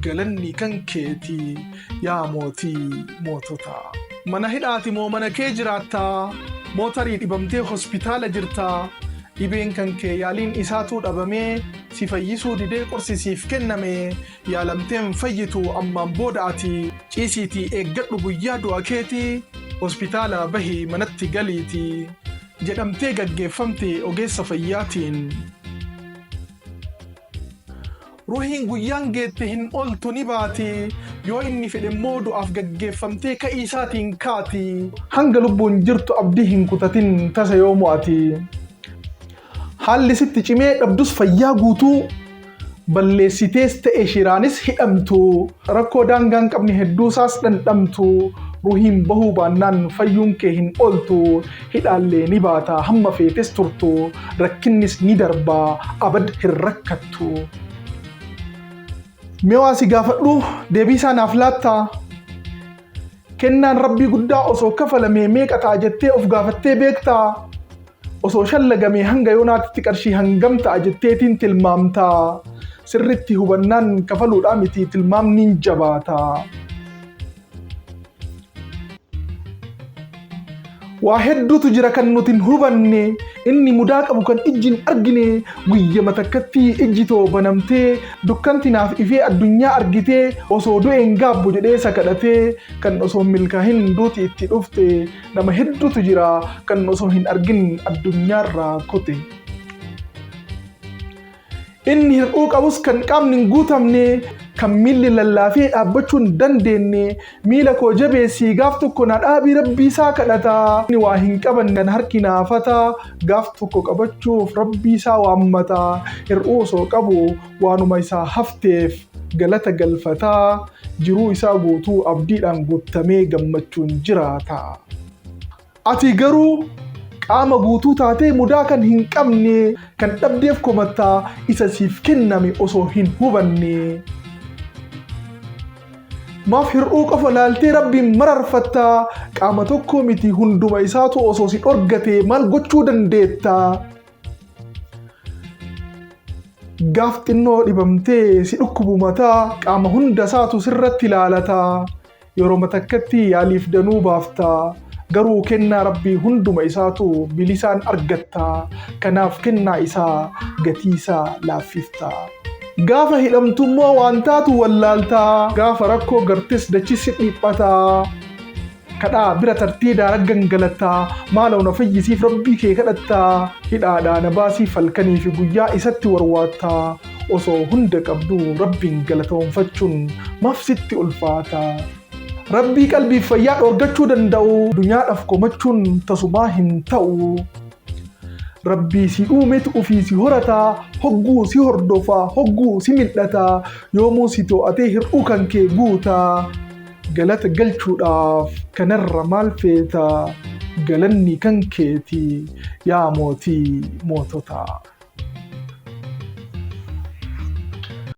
galanni kan keetii yaa mootii mootota. Mana hidhaati moo mana kee jiraattaa? Mootarii dhibamtee hospitaala jirtaa? Dhibeen kan kee yaaliin isaatuu dhabamee si fayyisuu didee qorsi siif kenname yaalamteen fayyitu ammaan booda ati ciisiitii eeggadhu guyyaa du'a keetii hospitaala bahii manatti galiitii jedhamtee gaggeeffamte ogeessa fayyaatiin. Ruuhiin guyyaan geette hin ooltu ni baati yoo inni fedhe immoo du'aaf gaggeeffamtee ka'ii isaatiin kaati. Hanga lubbuun jirtu abdii hin kutatin tasa yoo mo'ati. Haalli sitti cimee dhabdus fayyaa guutuu balleessitees ta'e shiraanis hidhamtu. Rakkoo daangaan qabne hedduusaas dhandhamtu. Ruuhiin bahuu baannaan fayyuun kee hin ooltu. Hidhaallee ni baata hamma feetes turtu. Rakkinnis ni darbaa abad hin rakkattu. Mee waa si gaafadhu deebii isaa naaf laattaa? Kennaan rabbii guddaa osoo kafalamee meeqa ta'a jettee of gaafattee beektaa? Osoo shallagamee hanga yoonaatti qarshii hangam ta'a jetteetiin tilmaamtaa? Sirritti hubannaan kafaluudhaa miti tilmaamniin jabaataa. Waa hedduutu jira kan nuti hin hubanne inni mudaa qabu kan ijjiin argine guyyaa takkatti ijji too banamtee dukkanti naaf ifee addunyaa argitee osoo du'een gaabbu jedhee sakadhatee kan osoo milkaahin duuti itti dhufte nama hedduutu jira kan osoo hin argin addunyaarraa kute. Inni hir'uu qabus kan qaamni hin guutamne kan miilli lallaafee dhaabbachuun dandeenye miila koo jabeessii gaaf tokko na dhaabii rabbii isaa kadhataa. Inni waa hin qaban kan harki naafataa gaaf tokko qabachuuf rabbii isaa waammataa. Hir'uu osoo qabu waanuma isaa hafteef galata galfataa. Jiruu isaa guutuu abdiidhaan guutamee gammachuun jiraata. Ati garuu qaama guutuu taatee mudaa kan hin qabne kan dhabdeef komattaa isa siif kenname osoo hin hubanne. Maaf hir'uu qofa laaltee rabbiin mararfattaa? Qaama tokko miti hunduma isaatu osoo si dhorgate maal gochuu dandeettaa? Gaaf xinnoo dhibamtee si dhukkubu mataa qaama hunda isaatu sirratti ilaalataa. Yeroo takkatti yaaliif danuu baaftaa. Garuu kennaa rabbii hunduma isaatu bilisaan argattaa. Kanaaf kennaa isaa gatii isaa laaffiftaa. Gaafa hidhamtummoo waan taatu wallaaltaa. Gaafa rakkoo gartes dachisi dhiphataa. Kadhaa bira tartee daara gangalataa. Maalaw na fayyisiif rabbii kee kadhattaa. Hidhaadhaa na baasii falkanii fi guyyaa isatti warwaattaa. Osoo hunda qabdu rabbiin galatoonfachuun maaf sitti ulfaataa. Rabbii qalbiif fayyaa dhoorgachuu danda'u dunyaadhaaf komachuun tasumaa hin ta'u. Rabbii si uumetu ofii si horataa hogguu si hordofaa hogguu si mil'ataa yoomuu si to'atee hir'uu kan kee guutaa. Galata galchuudhaaf kanarra maal feetaa? Galanni kan keetii yaa mootii mootota.